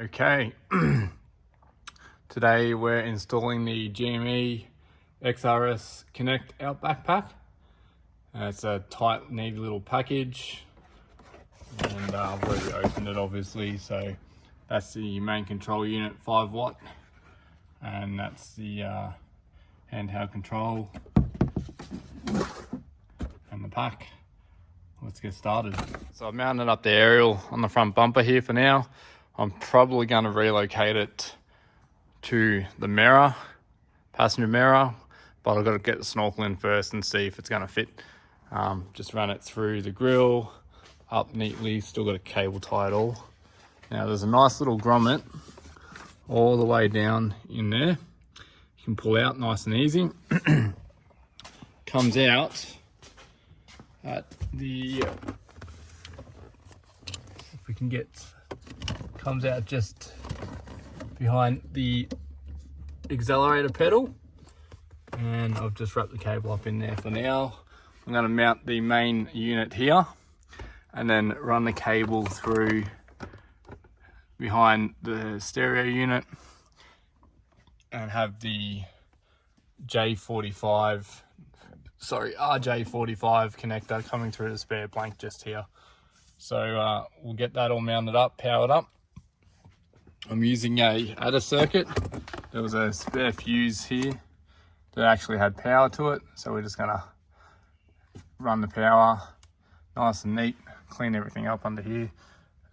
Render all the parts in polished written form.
Okay, today we're installing the GME XRS Connect Outback pack. It's a tight, neat little package, and I've already opened it obviously. So that's the main control unit, 5 watt, and that's the handheld control and the pack. Let's get started. So I've mounted up the aerial on the front bumper here for now. I'm probably going to relocate it to the mirror, passenger mirror, but I've got to get the snorkel in first and see if it's going to fit. Just run it through the grill, up neatly, still got a cable tie it all. Now there's a nice little grommet all the way down in there. You can pull out nice and easy. Comes out at the, if we can get, comes out just behind the accelerator pedal, and I've just wrapped the cable up in there for now. I'm going to mount the main unit here and then run the cable through behind the stereo unit and have the RJ45 connector coming through the spare blank just here. So we'll get that all mounted up, powered up. I'm using a adder circuit. There was a spare fuse here that actually had power to it, so we're just gonna run the power nice and neat, clean everything up under here,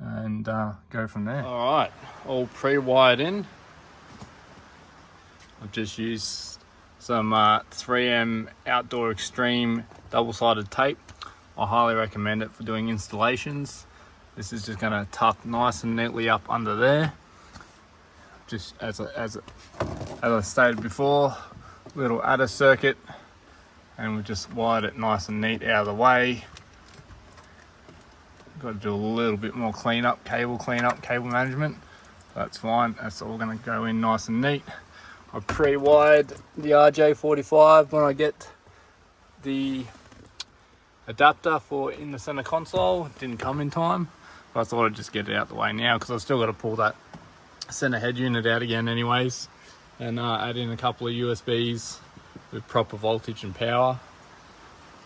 and go from there. All right, all pre-wired in. I've just used some 3M Outdoor Extreme double-sided tape. I highly recommend it for doing installations. This is just gonna tuck nice and neatly up under there. Just as I stated before, little adder circuit, and we just wired it nice and neat out of the way. Got to do a little bit more cleanup, cable management. That's fine. That's all going to go in nice and neat. I pre-wired the RJ45 when I get the adapter for in the center console. It didn't come in time, but I thought I'd just get it out the way now because I've still got to pull that center head unit out again anyways, and add in a couple of USBs with proper voltage and power.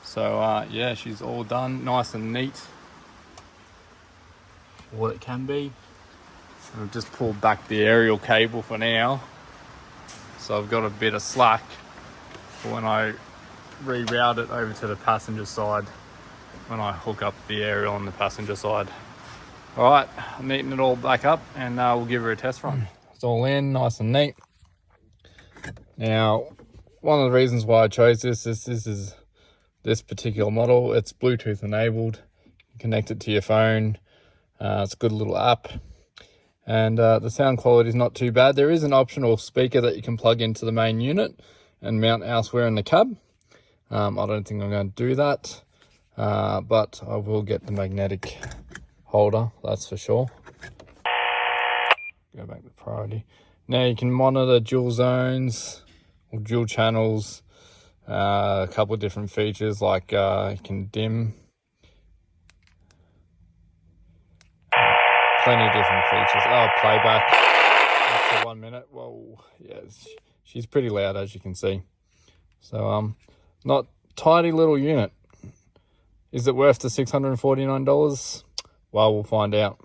So yeah, she's all done, nice and neat, what it can be. And I've just pulled back the aerial cable for now, so I've got a bit of slack for when I reroute it over to the passenger side, when I hook up the aerial on the passenger side. All right, I'm neating it all back up, and we'll give her a test run. It's all in, nice and neat. Now, one of the reasons why I chose this is this particular model. It's Bluetooth enabled. You can connect it to your phone. It's a good little app, and the sound quality is not too bad. There is an optional speaker that you can plug into the main unit and mount elsewhere in the cab. I don't think I'm going to do that, but I will get the magnetic holder, that's for sure. Go back to priority. Now you can monitor dual zones or dual channels, a couple of different features like you can dim, plenty of different features. Oh, playback up to 1 minute. Whoa, yeah, she's pretty loud as you can see. So not tidy little unit. Is it worth the $649? Well, we'll find out.